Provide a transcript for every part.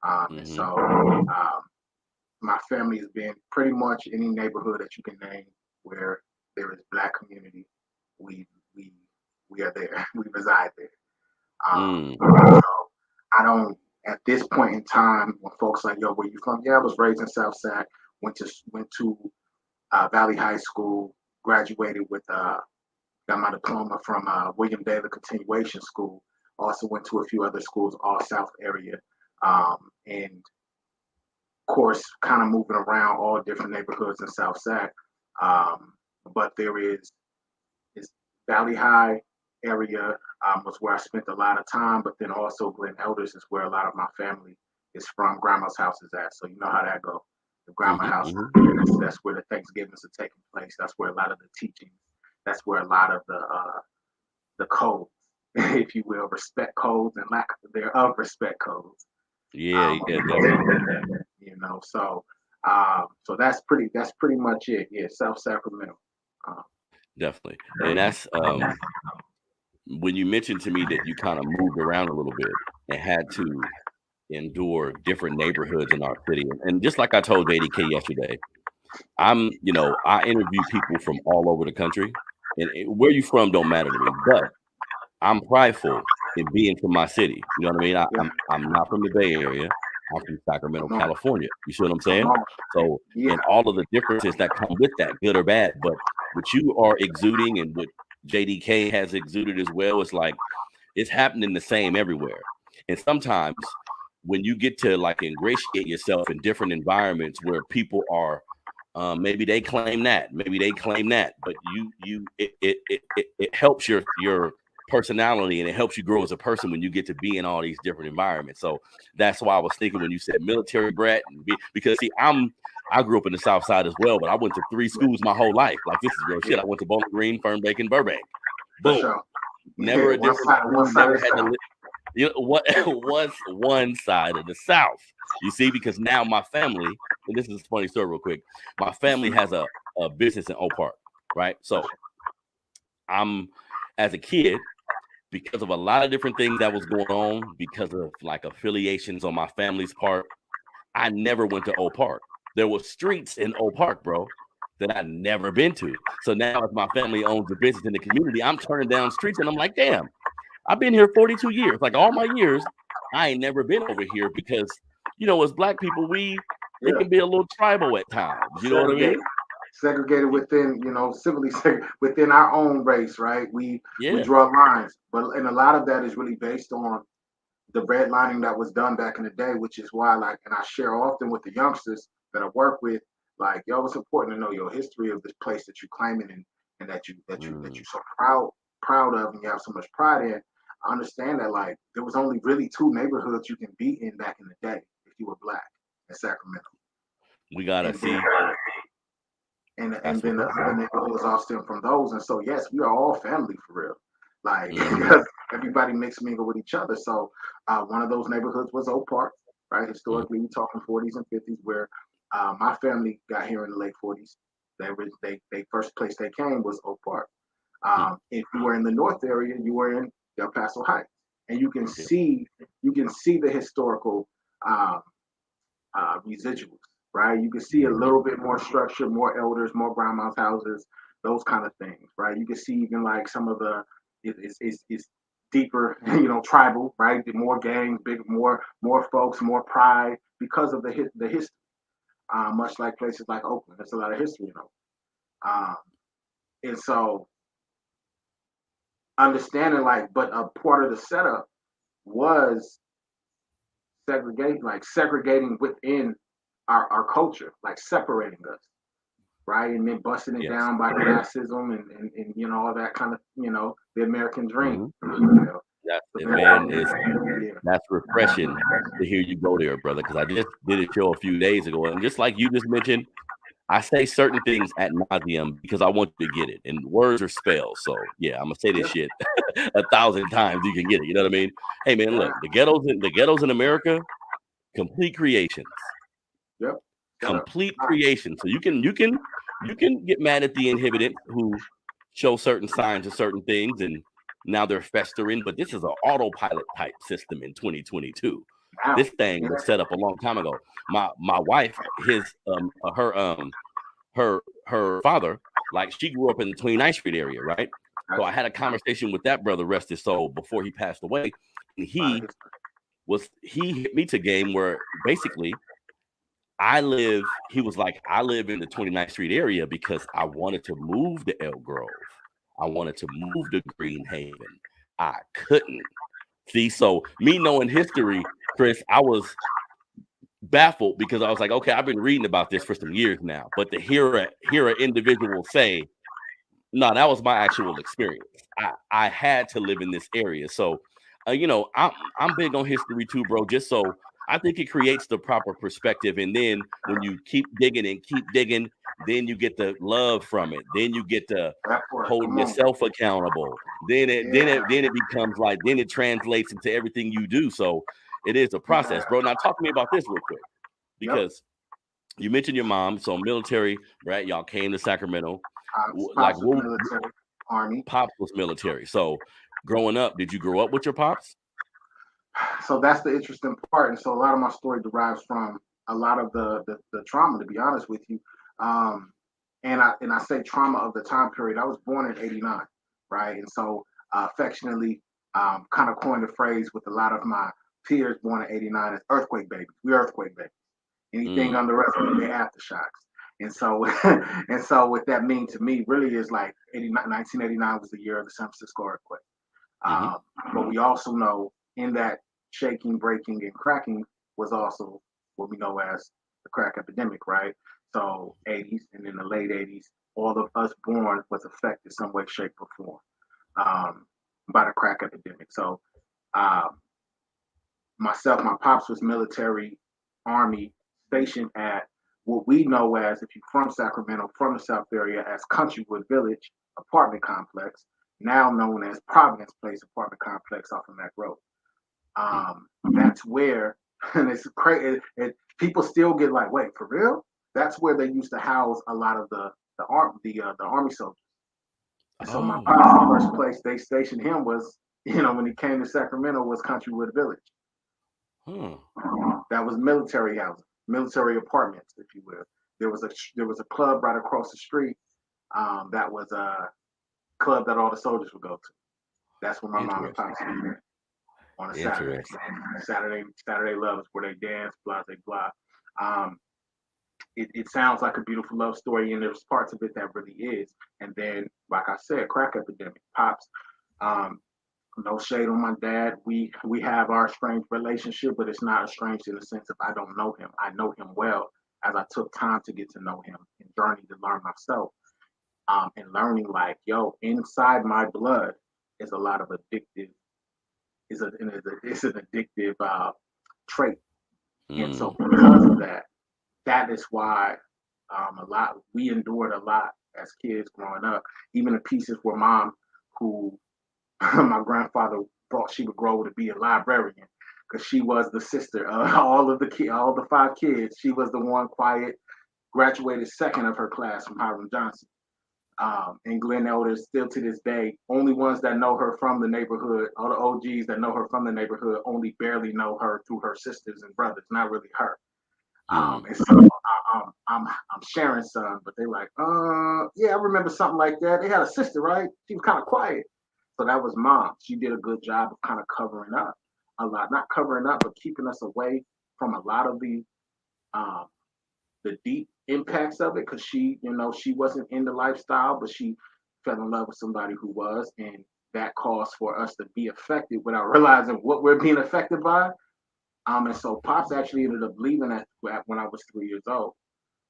And Mm-hmm. so my family has been pretty much any neighborhood that you can name where there is black community. We we we are there. We reside there. Mm. So I don't at this point in time when folks like, yo, where you from? Yeah, I was raised in South Sac. Went to Valley High School. Graduated with got my diploma from William David Continuation School. Also went to a few other schools, all South area, and of course, kind of moving around all different neighborhoods in South Sac. Um, but there is Valley High area was where I spent a lot of time, but then also Glen Elders is where a lot of my family is from. Grandma's house is at, so you know how that go. The grandma Mm-hmm. house, Mm-hmm. that's where the Thanksgivings are taking place. That's where a lot of the teaching. That's where a lot of the codes, if you will, respect codes and lack thereof respect codes. Yeah, yeah, definitely. So that's pretty much it. Yeah, South Sacramento. Um, Definitely. And that's when you mentioned to me that you kind of moved around a little bit and had to endure different neighborhoods in our city. And just like I told JDK yesterday, I interview people from all over the country, and where you from don't matter to me, but I'm prideful in being from my city. You know what I mean? yeah, I'm not from the Bay Area. I'm from Sacramento, come on, California. You see what I'm come saying? on. So, Yeah, and all of the differences that come with that, good or bad. But what you are exuding and what JDK has exuded as well, is like it's happening the same everywhere. And sometimes when you get to like ingratiate yourself in different environments where people are maybe they claim that, maybe they claim that, but it helps your personality and it helps you grow as a person when you get to be in all these different environments. So that's why I was thinking when you said military brat, because see, I grew up in the South Side as well, but I went to 3 schools my whole life. Like this is real yeah, shit. I went to Bowling Green, Fernbake, and Burbank. for Boom. sure. Never Yeah, a different one school. side Never of the had to South. you know what was one side of the South. You see, because now my family, and this is a funny story, real quick. My family has a business in Oak Park, right? So I'm as a kid, because of a lot of different things that was going on, because of like affiliations on my family's part, I never went to Oak Park. There were streets in Oak Park, bro, that I'd never been to. So now, if my family owns a business in the community, I'm turning down streets, and I'm like, damn, I've been here 42 years. Like all my years, I ain't never been over here because, as black people, it Yeah, can be a little tribal at times. You know what I segregated, mean? segregated within, civilly within our own race, right? We Yeah. draw lines, but and a lot of that is really based on the redlining that was done back in the day, which is why, like, and I share often with the youngsters that I work with, like, yo, it's important to know your history of this place that you're claiming and that you Mm, so proud of and you have so much pride in. I understand that like there was only really two neighborhoods you can be in back in the day if you were black in Sacramento, we gotta and then see. and That's then what's the up, other bro. neighborhoods all stem from those. And so yes, we are all family for real. Like Hmm. because everybody mixed mingle with each other. So one of those neighborhoods was Oak Park, right? Hmm. Historically, we talking 40s and 50s, where my family got here in the late 40s. They first place they came was Oak Park. If you were in the North area, you were in Del Paso Heights, and Yeah. you can see the historical um, residuals, right? You can see a Hmm. little bit more structure, more elders, more grandma's houses, those kind of things, right? You can see even like some of the it's deeper, tribal, right? The more gangs, big, more folks, more pride because of the history. Much like places like Oakland, there's a lot of history in Oakland, and so understanding like, but a part of the setup was segregating within our culture, like separating us, right? And then busting it Yes. down by classism and all that kind of, the American dream. Hmm. That's The it, man. American, Is yeah, That's refreshing to hear you go there, brother. Because I just did a show a few days ago, and just like you just mentioned, I say certain things at nauseum because I want you to get it. And words are spells. So yeah, I'm gonna say this yeah, shit 1,000 times. You can get it. You know what I mean? Hey man, yeah, look, the ghettos in America, complete creations. yep, set up. Complete creation. So you can get mad at the inhibited who show certain signs of certain things and now they're festering, but this is an autopilot type system in 2022. Now, This thing was set up a long time ago. My wife, her father, like she grew up in the 29th Street area, right? So I had a conversation with that brother, rest his soul, before he passed away. And he hit me to game where basically he was like, I live in the 29th Street area because I wanted to move to Elk Grove. I wanted to move to Green Haven. I couldn't. See, so me knowing history, Chris, I was baffled because I was like, okay, I've been reading about this for some years now, but to hear an individual say, no, that was my actual experience. I had to live in this area. So, I'm big on history too, bro, just so I think it creates the proper perspective. And then when you keep digging and keep digging, then you get the love from it. Then you get to holding yourself accountable. Then it becomes like, then it translates into everything you do. So it is a process, bro. Now talk to me about this real quick, because you mentioned your mom. So military, right? Y'all came to Sacramento. Like what military, Army. Pops was military. So growing up, did you grow up with your pops? So that's the interesting part. And so a lot of my story derives from a lot of the trauma, to be honest with you. And I say trauma of the time period. I was born in '89, right? And so affectionately kind of coined the phrase with a lot of my peers born in '89 as earthquake babies. We earthquake babies. Anything under us, we get aftershocks. And so, and so, what that means to me really is like 1989 was the year of the San Francisco earthquake. But we also know in that shaking, breaking, and cracking was also what we know as the crack epidemic, right? So 80s and in the late 80s, all of us born was affected some way, shape, or form by the crack epidemic. So myself, my pops was military, Army, stationed at what we know as, if you're from Sacramento, from the South area, as Countrywood Village apartment complex, now known as Providence Place apartment complex off of Mac Road. That's where, and it's crazy. People still get like, wait, for real? That's where they used to house a lot of the army soldiers. So my pops, the first place they stationed him was, when he came to Sacramento, was Countrywood Village. That was military housing, military apartments, if you will. There was a club right across the street. That was a club that all the soldiers would go to. That's where my mom and pops would be on a Saturday. Saturday love is where they dance, blah, blah, blah. It sounds like a beautiful love story, and there's parts of it that really is. And then, like I said, crack epidemic, pops. No shade on my dad. We have our strange relationship, but it's not estranged in the sense of I don't know him. I know him well as I took time to get to know him and journey to learn myself. And learning like, inside my blood is a lot of addictive. It's an addictive trait, and so because of that, that is why we endured a lot as kids growing up. Even the pieces where mom, who my grandfather thought she would grow to be a librarian, because she was the sister of all the 5 kids. She was the one quiet, graduated second of her class from Hiram Johnson. And Glenn Elders, still to this day, only ones that know her from the neighborhood, all the OGs that know her from the neighborhood, only barely know her through her sisters and brothers, not really her. And so I'm Sharon's son, but they like, yeah, I remember something like that. They had a sister, right? She was kind of quiet. So that was mom. She did a good job of kind of covering up a lot, not covering up, but keeping us away from a lot of the deep impacts of it, because she wasn't in the lifestyle, but she fell in love with somebody who was, and that caused for us to be affected without realizing what we're being affected by. And so pops actually ended up leaving when I was 3 years old.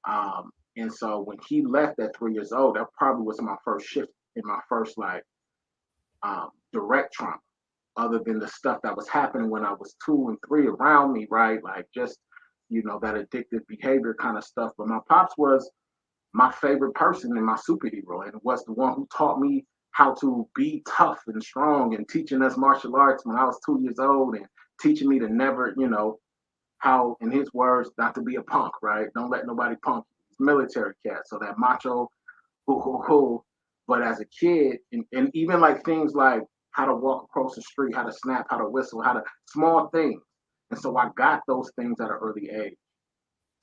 And so when he left at 3 years old, that probably was my first shift in my first direct trauma, other than the stuff that was happening when I was 2 and 3 around me, right? Like just, that addictive behavior kind of stuff. But my pops was my favorite person and my superhero, and was the one who taught me how to be tough and strong, and teaching us martial arts when I was 2 years old, and teaching me to never, how, in his words, not to be a punk, right? Don't let nobody punk you. He's military cat. So that macho, hoo. But as a kid, and even like things like how to walk across the street, how to snap, how to whistle, how to small things. And so I got those things at an early age,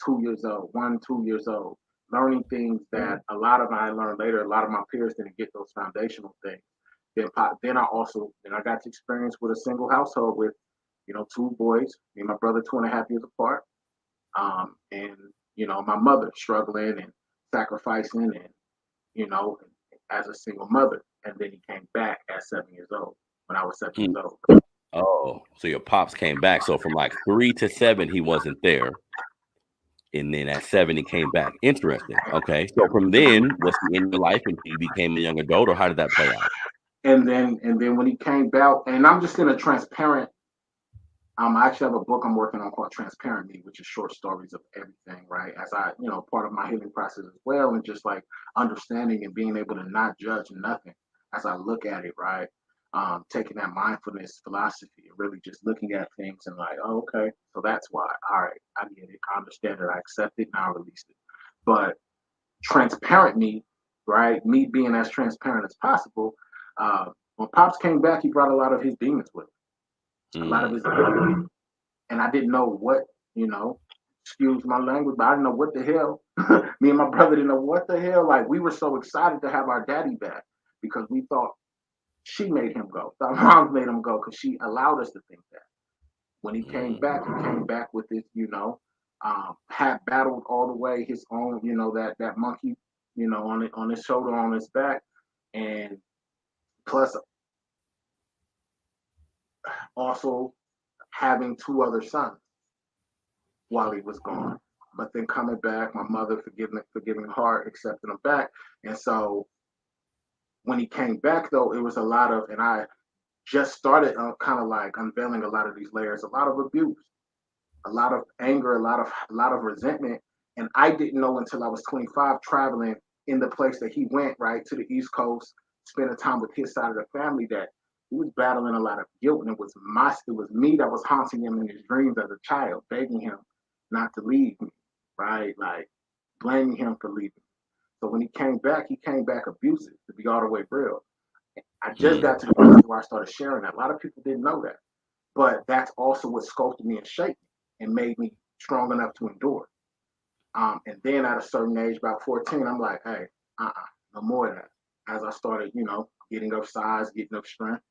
2 years old, 1, 2 years old, learning things that a lot of I learned later. A lot of my peers didn't get those foundational things. Then I got to experience with a single household with, 2 boys, me and my brother 2.5 years apart, and my mother struggling and sacrificing, and you know, as a single mother. And then he came back at 7 years old when I was 7 years old. Oh, so your pops came back. So from like 3 to 7, he wasn't there. And then at 7, he came back. Interesting. Okay. So from then, was he in your life until you became a young adult, or how did that play out? And then when he came back, and I'm just in a transparent. I actually have a book I'm working on called Transparent Me, which is short stories of everything, right? As part of my healing process as well, and just like understanding and being able to not judge nothing as I look at it, right? Taking that mindfulness philosophy and really just looking at things and like, oh, okay, so that's why. All right, I get it. I understand it. I accept it. Now I release it. But transparent me, right? Me being as transparent as possible. When Pops came back, he brought a lot of his demons with him, a lot of his and I didn't know what, excuse my language, but I didn't know what the hell. Me and my brother didn't know what the hell. Like, we were so excited to have our daddy back because we thought she made him go. Our mom made him go because she allowed us to think that. When he came back with this, had battled all the way his own, that monkey, on his shoulder, on his back, and plus also having 2 other sons while he was gone. But then coming back, my mother forgiving heart, accepting him back. And so when he came back, though, it was a lot of, and I just started kind of like unveiling a lot of these layers, a lot of abuse, a lot of anger, a lot of resentment. And I didn't know until I was 25, traveling in the place that he went, right, to the East Coast, spending time with his side of the family, that he was battling a lot of guilt. And it was me that was haunting him in his dreams as a child, begging him not to leave me, right? Like, blaming him for leaving. So when he came back abusive, to be all the way real. I just got to the place where I started sharing that. A lot of people didn't know that. But that's also what sculpted me and shaped me and made me strong enough to endure. And then at a certain age, about 14, I'm like, hey, no more of that. As I started, getting up size, getting up strength.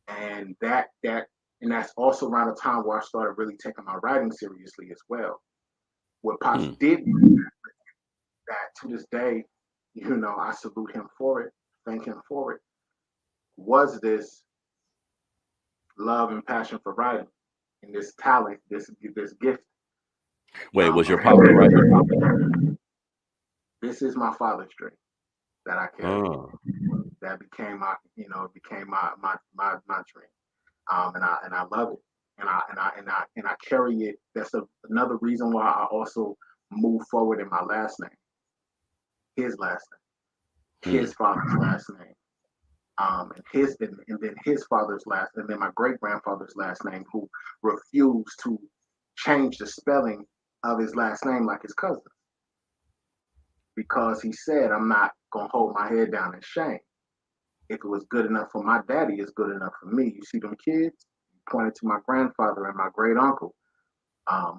And that's also around the time where I started really taking my writing seriously as well. What Pops did that to this day, I salute him for it, thank him for it, was this love and passion for writing and this talent, this gift. Wait, was your papa right? This is my father's dream that I carry. That became my dream. And I love it. And I carry it. That's another reason why I also move forward in my last name, his last name, his father's last name, and then his father's last, and then my great grandfather's last name, who refused to change the spelling of his last name like his cousin, because he said, I'm not gonna hold my head down in shame. If it was good enough for my daddy, it's good enough for me. You see them kids? Pointed to my grandfather and my great uncle,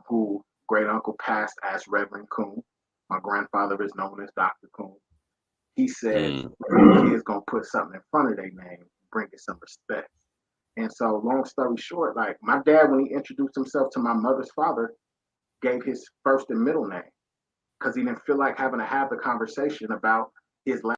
who great uncle passed as Reverend COON. My grandfather is known as Dr. COON. He said, kids gonna put something in front of their name, bring it some respect. And so, long story short, like, my dad, when he introduced himself to my mother's father, gave his first and middle name because he didn't feel like having to have the conversation about his last